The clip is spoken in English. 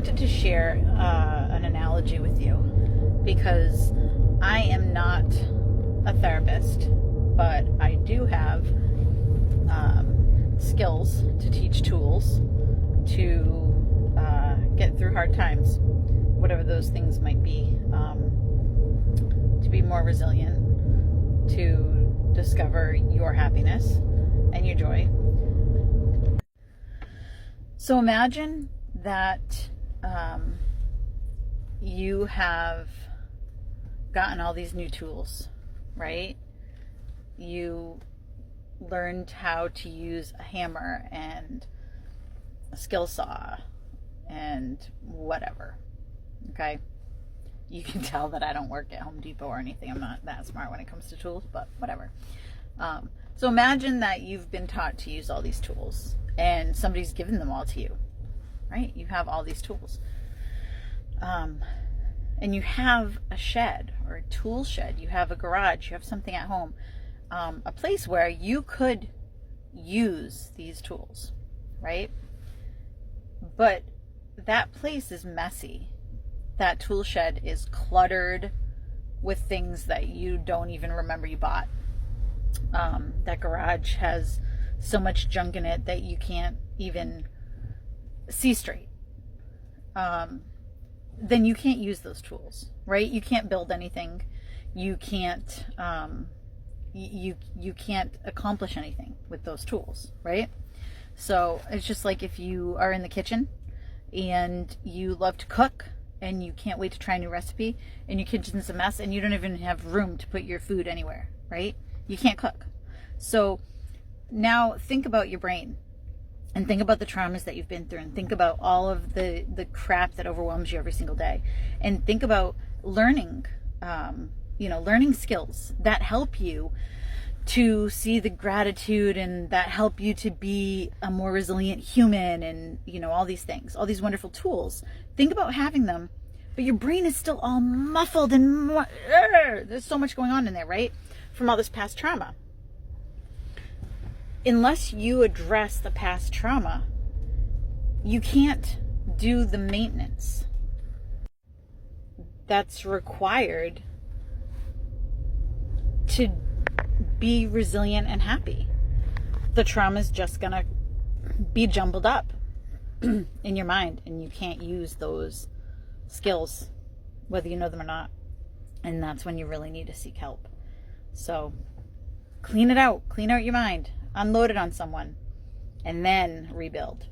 wanted to share an analogy with you because I am not a therapist, but I do have skills to teach tools to get through hard times, whatever those things might be, to be more resilient, to discover your happiness and your joy. So imagine that you have gotten all these new tools, right? You learned how to use a hammer and a skill saw and whatever, okay? You can tell that I don't work at Home Depot or anything. I'm not that smart when it comes to tools, but whatever. So imagine that you've been taught to use all these tools and somebody's given them all to you, right? You have all these tools. And you have a shed or a tool shed. You have a garage. You have something at home. A place where you could use these tools, right? But that place is messy. That tool shed is cluttered with things that you don't even remember you bought. That garage has so much junk in it that you can't even see straight. Then you can't use those tools, right? You can't build anything. You can't you can't accomplish anything with those tools, right? So it's just like if you are in the kitchen and you love to cook and you can't wait to try a new recipe and your kitchen's a mess and you don't even have room to put your food anywhere, right? You can't cook. So now think about your brain and think about the traumas that you've been through and think about all of the crap that overwhelms you every single day, and think about learning, learning skills that help you to see the gratitude and that help you to be a more resilient human and, all these things, all these wonderful tools. Think about having them, but your brain is still all muffled and there's so much going on in there, right? From all this past trauma. Unless you address the past trauma, you can't do the maintenance that's required to be resilient and happy. The trauma is just gonna be jumbled up in your mind, and you can't use those skills whether you know them or not, and that's when you really need to seek help. So clean out your mind, unload it on someone, and then rebuild.